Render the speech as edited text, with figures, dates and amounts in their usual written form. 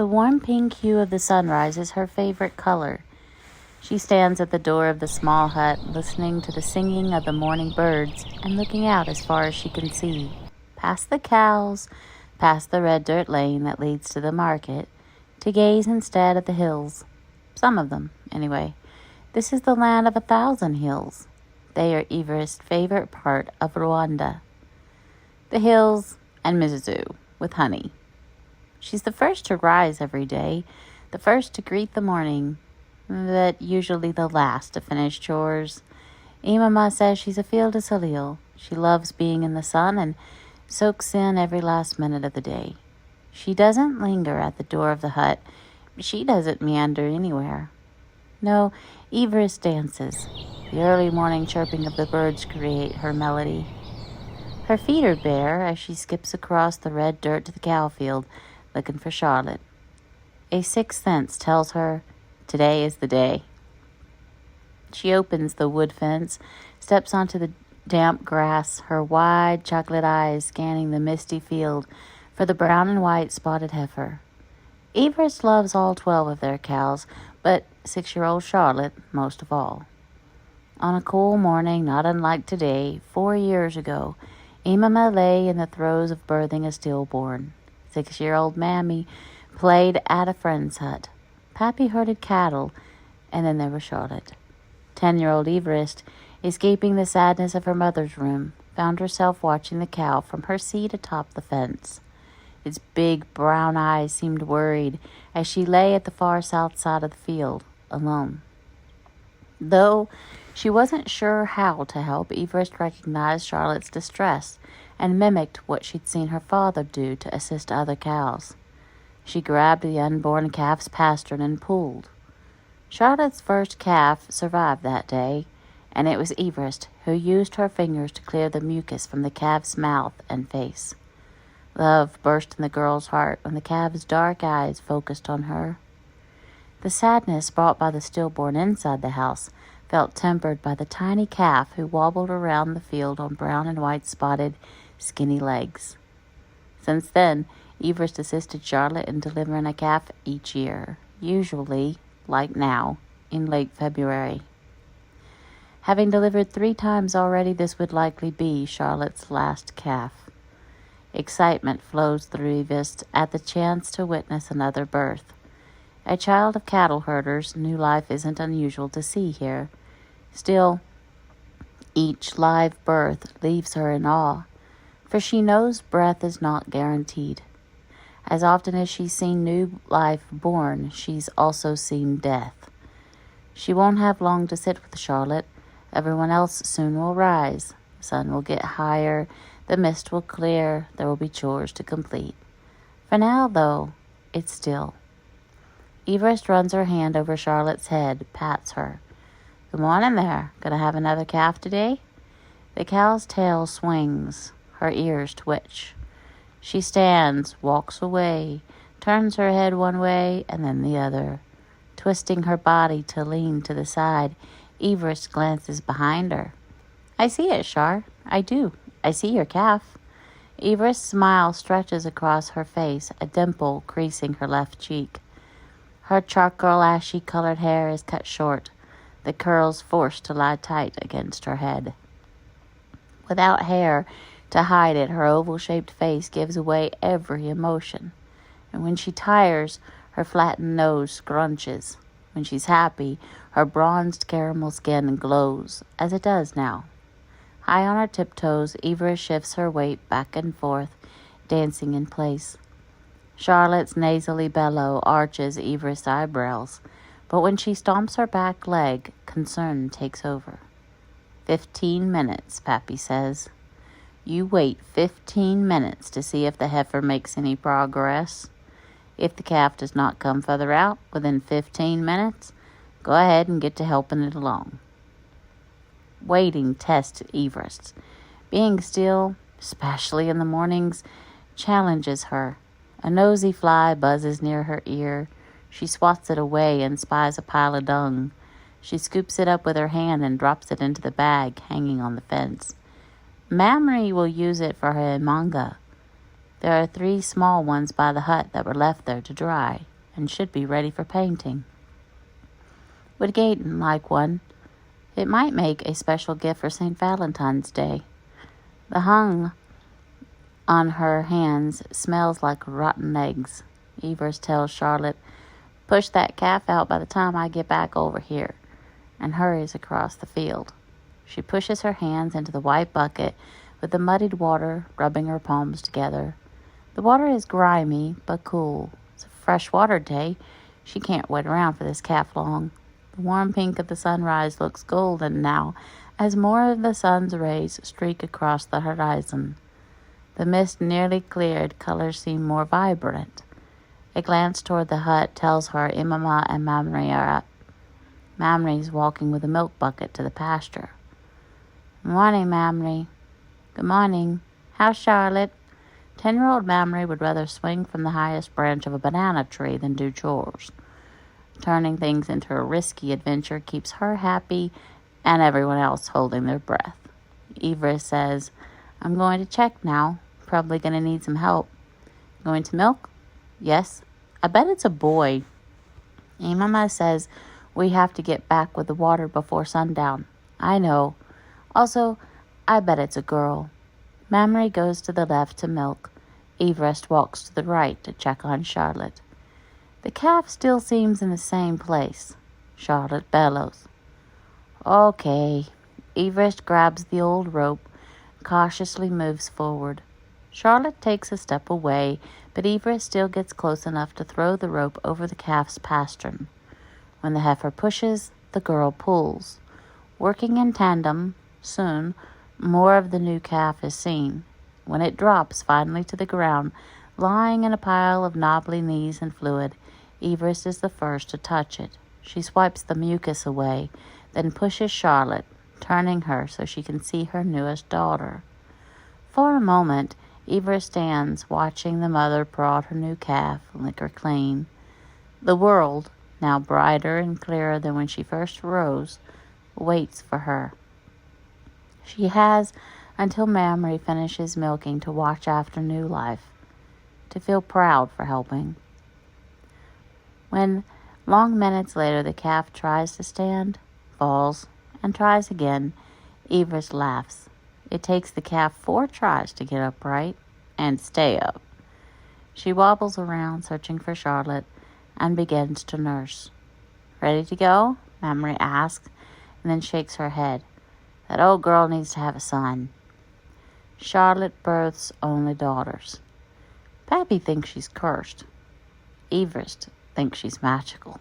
The warm pink hue of the sunrise is her favorite color. She stands at the door of the small hut, listening to the singing of the morning birds and looking out as far as she can see, past the cows, past the red dirt lane that leads to the market, to gaze instead at the hills. Some of them, anyway. This is the land of 1,000 hills. They are Everest's favorite part of Rwanda. The hills and Mizuzu with honey. She's the first to rise every day, the first to greet the morning, but usually the last to finish chores. Imama says she's a field of Salil. She loves being in the sun and soaks in every last minute of the day. She doesn't linger at the door of the hut. She doesn't meander anywhere. No, Everest dances. The early morning chirping of the birds create her melody. Her feet are bare as she skips across the red dirt to the cow field, looking for Charlotte. A sixth sense tells her today is the day. She opens the wood fence, steps onto the damp grass, her wide chocolate eyes scanning the misty field for the brown and white spotted heifer. Everest loves all 12 of their cows, but 6-year-old Charlotte most of all. On a cool morning, not unlike today, 4 years ago, Imama lay in the throes of birthing a stillborn. 6-year-old Mammy played at a friend's hut. Pappy herded cattle, and then there was Charlotte. 10-year-old Everest, escaping the sadness of her mother's room, found herself watching the cow from her seat atop the fence. Its big brown eyes seemed worried as she lay at the far south side of the field, alone. Though she wasn't sure how to help, Everest recognized Charlotte's distress and mimicked what she'd seen her father do to assist other cows. She grabbed the unborn calf's pastern and pulled. Charlotte's first calf survived that day, and it was Everest who used her fingers to clear the mucus from the calf's mouth and face. Love burst in the girl's heart when the calf's dark eyes focused on her. The sadness brought by the stillborn inside the house felt tempered by the tiny calf who wobbled around the field on brown and white spotted, skinny legs. Since then, Everest assisted Charlotte in delivering a calf each year, usually, like now, in late February. Having delivered 3 times already, this would likely be Charlotte's last calf. Excitement flows through Everest at the chance to witness another birth. A child of cattle herders, new life isn't unusual to see here. Still, each live birth leaves her in awe, for she knows breath is not guaranteed. As often as she's seen new life born, she's also seen death. She won't have long to sit with Charlotte. Everyone else soon will rise. The sun will get higher. The mist will clear. There will be chores to complete. For now, though, it's still. Everest runs her hand over Charlotte's head, pats her. Good morning there. Gonna have another calf today? The cow's tail swings. Her ears twitch. She stands, walks away, turns her head one way and then the other. Twisting her body to lean to the side, Everest glances behind her. I see it, Char. I do. I see your calf. Everest's smile stretches across her face, a dimple creasing her left cheek. Her charcoal ashy-colored hair is cut short, the curls forced to lie tight against her head. Without hair to hide it, her oval-shaped face gives away every emotion. And when she tires, her flattened nose scrunches. When she's happy, her bronzed caramel skin glows, as it does now. High on her tiptoes, Everest shifts her weight back and forth, dancing in place. Charlotte's nasally bellow arches Everest's eyebrows, but when she stomps her back leg, concern takes over. 15 minutes, Pappy says. You wait 15 minutes to see if the heifer makes any progress. If the calf does not come further out within 15 minutes, go ahead and get to helping it along. Waiting tests Everest. Being still, especially in the mornings, challenges her. A nosy fly buzzes near her ear. She swats it away and spies a pile of dung. She scoops it up with her hand and drops it into the bag hanging on the fence. Mamrie will use it for her manga. There are 3 small ones by the hut that were left there to dry. and should be ready for painting. Would Gaten like one? It might make a special gift for St. Valentine's Day. The hung on her hands smells like rotten eggs. Evers tells Charlotte, "Push that calf out by the time I get back over here," and hurries across the field. She pushes her hands into the white bucket with the muddied water rubbing her palms together. The water is grimy but cool. It's a freshwater day. She can't wait around for this calf long. The warm pink of the sunrise looks golden now as more of the sun's rays streak across the horizon. The mist nearly cleared, colors seem more vibrant. A glance toward the hut tells her Imama and Mamre are up. Mamre's walking with a milk bucket to the pasture. "Morning, Mamre." "Good morning. How's Charlotte?" 10-year-old Mamre would rather swing from the highest branch of a banana tree than do chores. Turning things into a risky adventure keeps her happy and everyone else holding their breath. Evers says, "I'm going to check now. Probably going to need some help." "Going to milk?" "Yes. I bet it's a boy." Imama says we have to get back with the water before sundown. "I know. Also, I bet it's a girl." Mamre goes to the left to milk. Everest walks to the right to check on Charlotte. The calf still seems in the same place. Charlotte bellows. "Okay." Everest grabs the old rope, cautiously moves forward. Charlotte takes a step away, but Everest still gets close enough to throw the rope over the calf's pastern. When the heifer pushes, the girl pulls. Working in tandem, soon, more of the new calf is seen. When it drops finally to the ground, lying in a pile of knobbly knees and fluid, Everest is the first to touch it. She swipes the mucus away, then pushes Charlotte, turning her so she can see her newest daughter. For a moment, Everest stands watching the mother prod her new calf, lick her clean. The world, now brighter and clearer than when she first rose, waits for her. She has until Mamre finishes milking to watch after new life, to feel proud for helping. When, long minutes later, the calf tries to stand, falls, and tries again, Everest laughs. It takes the calf 4 tries to get upright and stay up. She wobbles around, searching for Charlotte, and begins to nurse. "Ready to go?" Mamre asks, and then shakes her head. "That old girl needs to have a son." Charlotte births only daughters. Pappy thinks she's cursed. Everest thinks she's magical.